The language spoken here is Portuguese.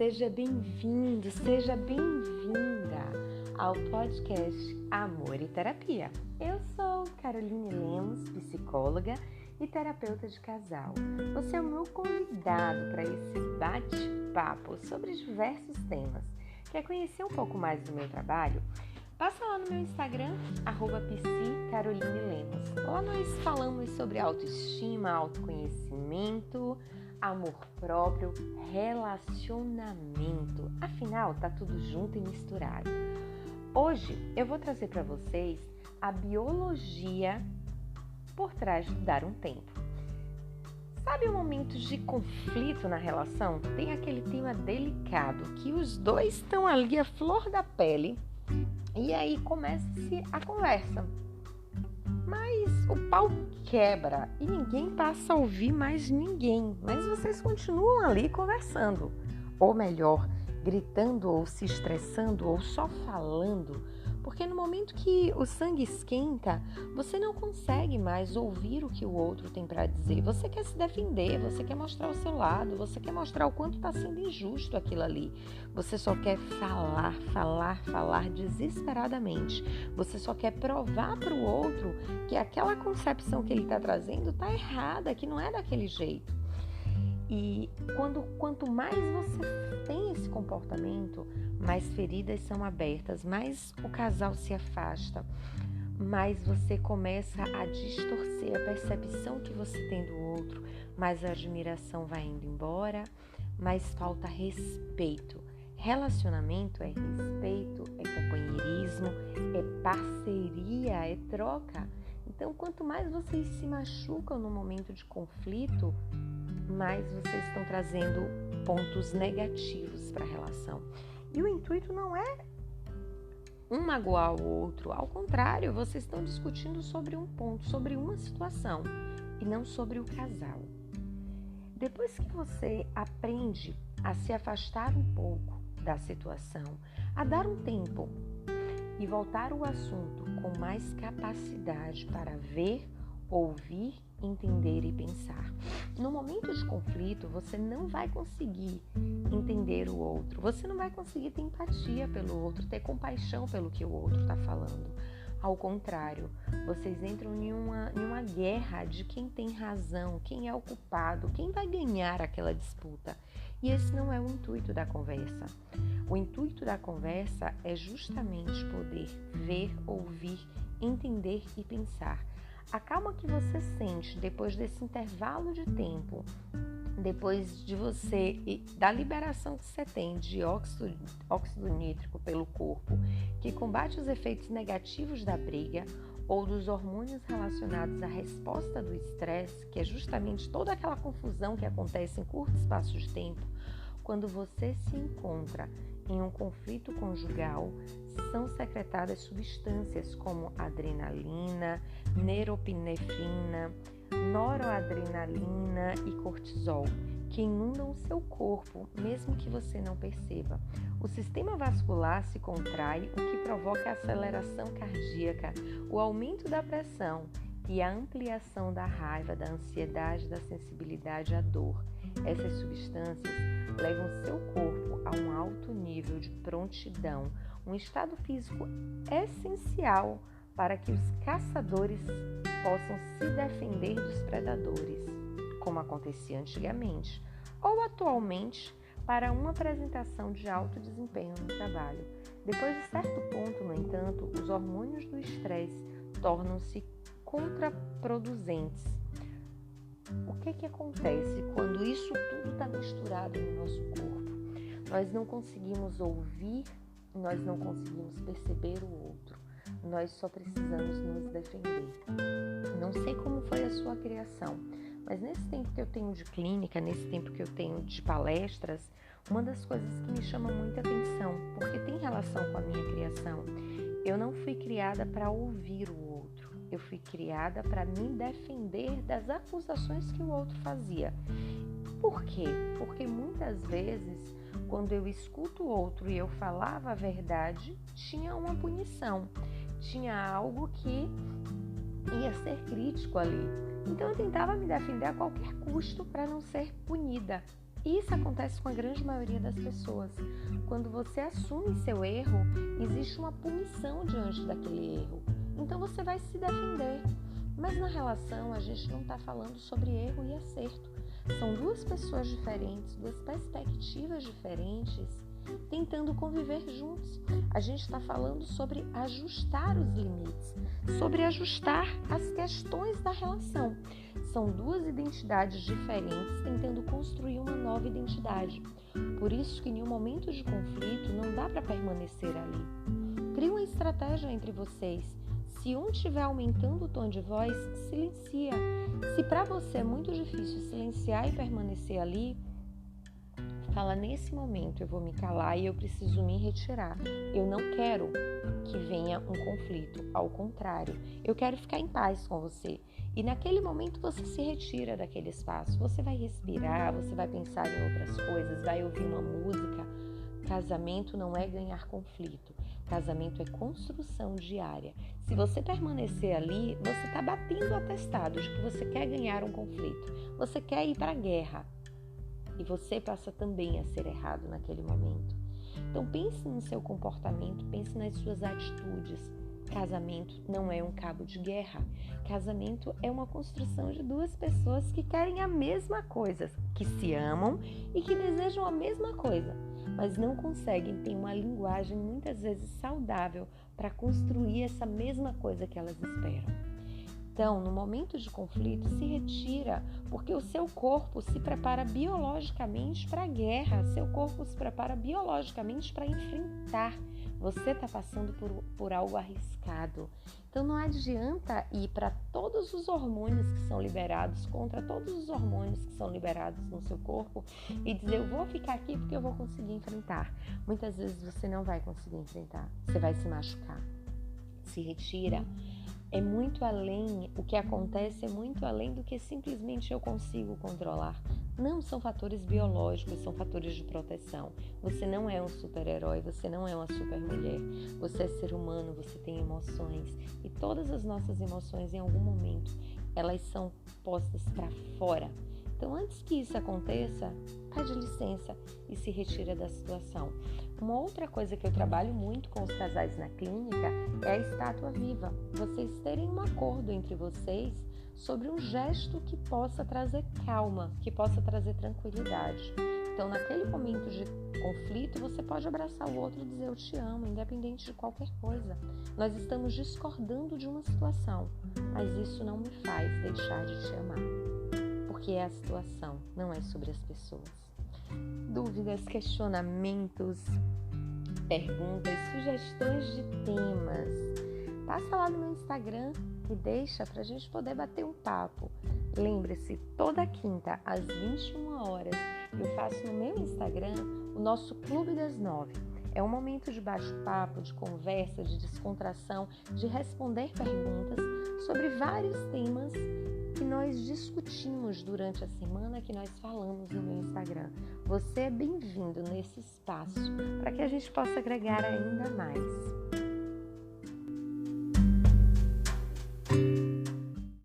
Seja bem-vindo, seja bem-vinda ao podcast Amor e Terapia. Eu sou Caroline Lemos, psicóloga e terapeuta de casal. Você é o meu convidado para esse bate-papo sobre diversos temas. Quer conhecer um pouco mais do meu trabalho? Passa lá no meu Instagram, @psicarolinelemos. Lá nós falamos sobre autoestima, autoconhecimento, amor próprio, relacionamento. Afinal, tá tudo junto e misturado. Hoje eu vou trazer para vocês a biologia por trás de dar um tempo. Sabe o momento de conflito na relação? Tem aquele tema delicado que os dois estão ali à flor da pele e aí começa-se a conversa. Mas o pau quebra e ninguém passa a ouvir mais ninguém. Mas vocês continuam ali conversando. Ou melhor, gritando ou se estressando ou só falando. Porque no momento que o sangue esquenta, você não consegue mais ouvir o que o outro tem para dizer. Você quer se defender, você quer mostrar o seu lado, você quer mostrar o quanto está sendo injusto aquilo ali. Você só quer falar desesperadamente. Você só quer provar para o outro que aquela concepção que ele está trazendo está errada, que não é daquele jeito. E quanto mais você tem esse comportamento, mais feridas são abertas, mais o casal se afasta, mais você começa a distorcer a percepção que você tem do outro, mais a admiração vai indo embora, mais falta respeito. Relacionamento é respeito, é companheirismo, é parceria, é troca. Então, quanto mais vocês se machucam no momento de conflito, mais vocês estão trazendo pontos negativos para a relação. E o intuito não é um magoar o outro, ao contrário, vocês estão discutindo sobre um ponto, sobre uma situação e não sobre o casal. Depois que você aprende a se afastar um pouco da situação, a dar um tempo e voltar o assunto com mais capacidade para ver, ouvir, entender e pensar. No momento de conflito, você não vai conseguir entender o outro, você não vai conseguir ter empatia pelo outro, ter compaixão pelo que o outro está falando. Ao contrário, vocês entram em uma guerra de quem tem razão, quem é o culpado, quem vai ganhar aquela disputa. E esse não é o intuito da conversa. O intuito da conversa é justamente poder ver, ouvir, entender e pensar. A calma que você sente depois desse intervalo de tempo, depois de da liberação que você tem de óxido nítrico pelo corpo, que combate os efeitos negativos da briga ou dos hormônios relacionados à resposta do estresse, que é justamente toda aquela confusão que acontece em curto espaço de tempo, quando você se encontra em um conflito conjugal, são secretadas substâncias como adrenalina, neuropinefrina, noradrenalina e cortisol, que inundam o seu corpo, mesmo que você não perceba. O sistema vascular se contrai, o que provoca a aceleração cardíaca, o aumento da pressão e a ampliação da raiva, da ansiedade, da sensibilidade à dor. Essas substâncias levam seu corpo a um alto nível de prontidão, um estado físico essencial para que os caçadores possam se defender dos predadores, como acontecia antigamente, ou atualmente para uma apresentação de alto desempenho no trabalho. Depois de certo ponto, no entanto, os hormônios do estresse tornam-se contraproducentes. O que acontece quando isso tudo está misturado no nosso corpo? Nós não conseguimos ouvir, nós não conseguimos perceber o outro. Nós só precisamos nos defender. Não sei como foi a sua criação, mas nesse tempo que eu tenho de clínica, nesse tempo que eu tenho de palestras, uma das coisas que me chama muita atenção, porque tem relação com a minha criação, eu não fui criada para ouvir o outro. Eu fui criada para me defender das acusações que o outro fazia. Por quê? Porque muitas vezes, quando eu escuto o outro e eu falava a verdade, tinha uma punição, tinha algo que ia ser crítico ali. Então eu tentava me defender a qualquer custo para não ser punida. Isso acontece com a grande maioria das pessoas. Quando você assume seu erro, existe uma punição diante daquele erro. Então você vai se defender. Mas na relação a gente não está falando sobre erro e acerto. São duas pessoas diferentes, duas perspectivas diferentes, tentando conviver juntos. A gente está falando sobre ajustar os limites, sobre ajustar as questões da relação. São duas identidades diferentes tentando construir uma nova identidade. Por isso que em um momento de conflito não dá para permanecer ali. Crie uma estratégia entre vocês. Se um estiver aumentando o tom de voz, silencia. Se para você é muito difícil silenciar e permanecer ali, fala: nesse momento eu vou me calar e eu preciso me retirar. Eu não quero que venha um conflito. Ao contrário, eu quero ficar em paz com você. E naquele momento você se retira daquele espaço. Você vai respirar, você vai pensar em outras coisas, vai ouvir uma música. Casamento não é ganhar conflito. Casamento é construção diária. Se você permanecer ali, você está batendo o atestado de que você quer ganhar um conflito. Você quer ir para a guerra. E você passa também a ser errado naquele momento. Então pense no seu comportamento, pense nas suas atitudes. Casamento não é um cabo de guerra. Casamento é uma construção de duas pessoas que querem a mesma coisa, que se amam e que desejam a mesma coisa, mas não conseguem ter uma linguagem muitas vezes saudável para construir essa mesma coisa que elas esperam. Então, no momento de conflito, se retira, porque o seu corpo se prepara biologicamente para a guerra, seu corpo se prepara biologicamente para enfrentar. Você está passando por algo arriscado. Então, não adianta ir para todos os hormônios que são liberados, contra todos os hormônios que são liberados no seu corpo e dizer: eu vou ficar aqui porque eu vou conseguir enfrentar. Muitas vezes você não vai conseguir enfrentar, você vai se machucar. Se retira. É muito além, o que acontece é muito além do que simplesmente eu consigo controlar. Não são fatores biológicos, são fatores de proteção. Você não é um super-herói, você não é uma super-mulher. Você é ser humano, você tem emoções. E todas as nossas emoções, em algum momento, elas são postas para fora. Então, antes que isso aconteça, pede licença e se retira da situação. Uma outra coisa que eu trabalho muito com os casais na clínica é a estátua viva. Vocês terem um acordo entre vocês sobre um gesto que possa trazer calma, que possa trazer tranquilidade. Então, naquele momento de conflito, você pode abraçar o outro e dizer: eu te amo, independente de qualquer coisa. Nós estamos discordando de uma situação, mas isso não me faz deixar de te amar. Porque é a situação, não é sobre as pessoas. Dúvidas, questionamentos, perguntas, sugestões de temas, passa lá no meu Instagram e deixa pra gente poder bater um papo. Lembre-se, toda quinta às 21 horas eu faço no meu Instagram o nosso Clube das 9. É um momento de bate-papo, de conversa, de descontração, de responder perguntas sobre vários temas que nós discutimos durante a semana, que nós falamos no meu Instagram. Você é bem-vindo nesse espaço para que a gente possa agregar ainda mais.